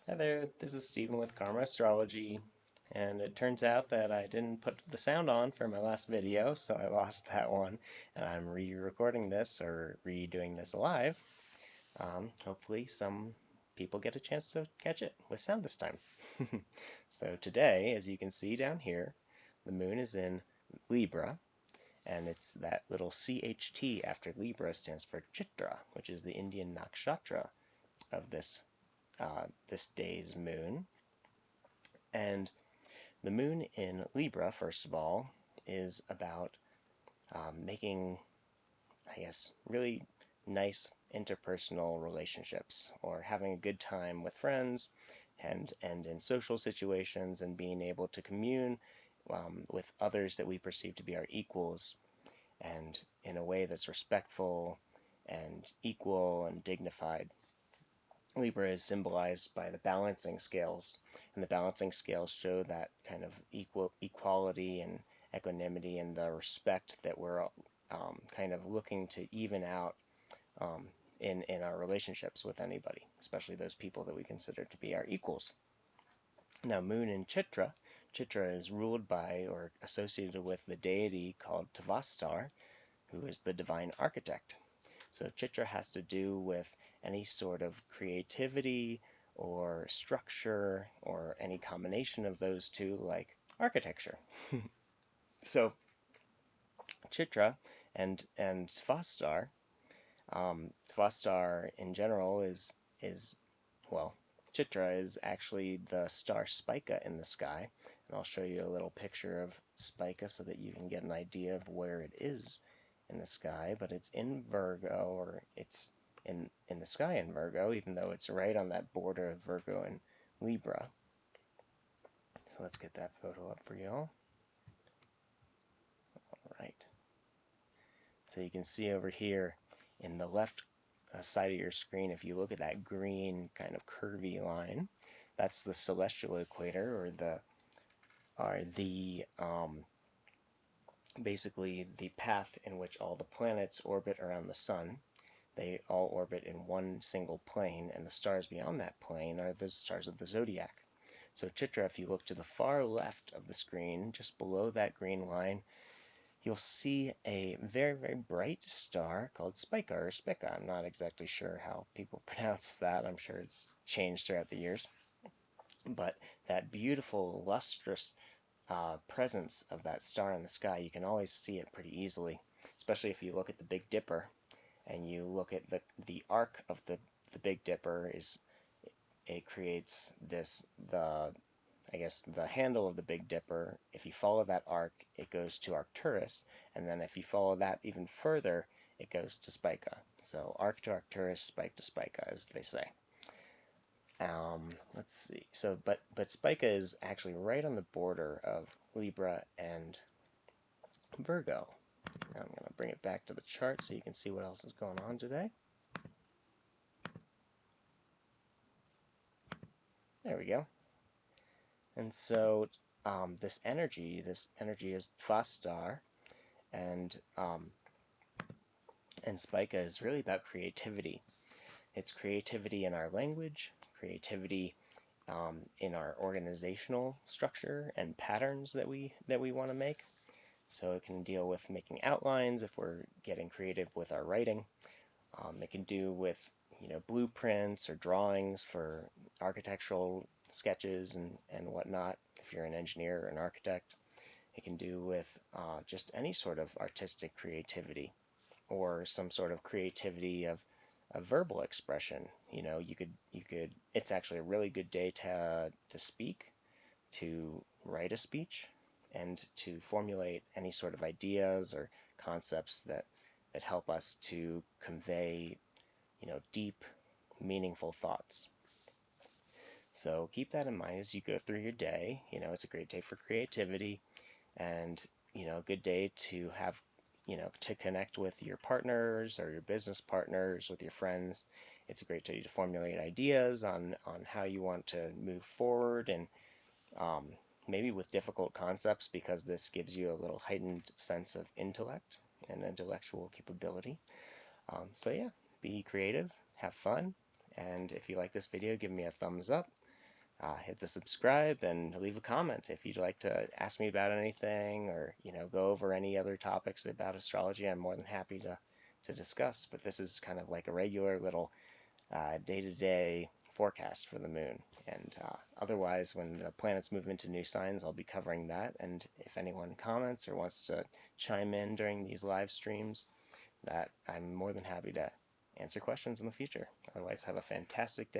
Hi there, this is Stephen with Karma Astrology, and it turns out that I didn't put the sound on for my last video, so I lost that one, and I'm re-recording this, or redoing this live. Hopefully some people get a chance to catch it with sound this time. So today, as you can see down here, the moon is in Libra, and it's that little CHT after Libra stands for Chitra, which is the Indian nakshatra of this day's moon. And the moon in Libra, first of all, is about making, I guess, really nice interpersonal relationships, or having a good time with friends and in social situations, and being able to commune with others that we perceive to be our equals, and in a way that's respectful and equal and dignified. Libra is symbolized by the balancing scales, and the balancing scales show that kind of equality and equanimity and the respect that we're kind of looking to even out in our relationships with anybody, especially those people that we consider to be our equals. Now, Moon in Chitra, Chitra is ruled by or associated with the deity called Tavastar, who is the divine architect. So Chitra has to do with any sort of creativity or structure or any combination of those two, like architecture. So Chitra and Tvastar, Tvastar in general is well, Chitra is actually the star Spica in the sky, and I'll show you a little picture of Spica so that you can get an idea of where it is in the sky. But it's in Virgo, or it's in the sky in Virgo, even though it's right on that border of Virgo and Libra. So let's get that photo up for y'all. All right. So you can see over here in the left side of your screen, if you look at that green kind of curvy line, that's the celestial equator, or basically the path in which all the planets orbit around the sun. They all orbit in one single plane, and the stars beyond that plane are the stars of the zodiac. So Chitra, if you look to the far left of the screen, just below that green line, you'll see a very, very bright star called Spica, or Spica. I'm not exactly sure how people pronounce that. I'm sure it's changed throughout the years. But that beautiful, lustrous presence of that star in the sky, you can always see it pretty easily, especially if you look at the Big Dipper and you look at the arc of the Big Dipper. It creates I guess the handle of the Big Dipper. If you follow that arc, it goes to Arcturus, and then if you follow that even further, it goes to Spica. So arc to Arcturus, spike to Spica, as they say. Let's see. So, but Spica is actually right on the border of Libra and Virgo. Now I'm going to bring it back to the chart so you can see what else is going on today. There we go. And so this energy is Fastar, and Spica is really about creativity. It's creativity in our language, creativity in our organizational structure and patterns that we want to make. So it can deal with making outlines if we're getting creative with our writing. It can do with blueprints or drawings for architectural sketches and whatnot if you're an engineer or an architect. It can do with just any sort of artistic creativity, or some sort of creativity of a verbal expression. You could it's actually a really good day to speak, to write a speech, and to formulate any sort of ideas or concepts that help us to convey deep, meaningful thoughts. So keep that in mind as you go through your day. It's a great day for creativity, and a good day to have to connect with your partners or your business partners, with your friends. It's a great day to formulate ideas on how you want to move forward, and maybe with difficult concepts, because this gives you a little heightened sense of intellect and intellectual capability. So yeah, be creative, have fun, and if you like this video, give me a thumbs up. hit the subscribe and leave a comment if you'd like to ask me about anything, or go over any other topics about astrology. I'm more than happy to discuss. But this is kind of like a regular little day-to-day forecast for the moon. And otherwise, when the planets move into new signs, I'll be covering that. And if anyone comments or wants to chime in during these live streams, that I'm more than happy to answer questions in the future. Otherwise, have a fantastic day.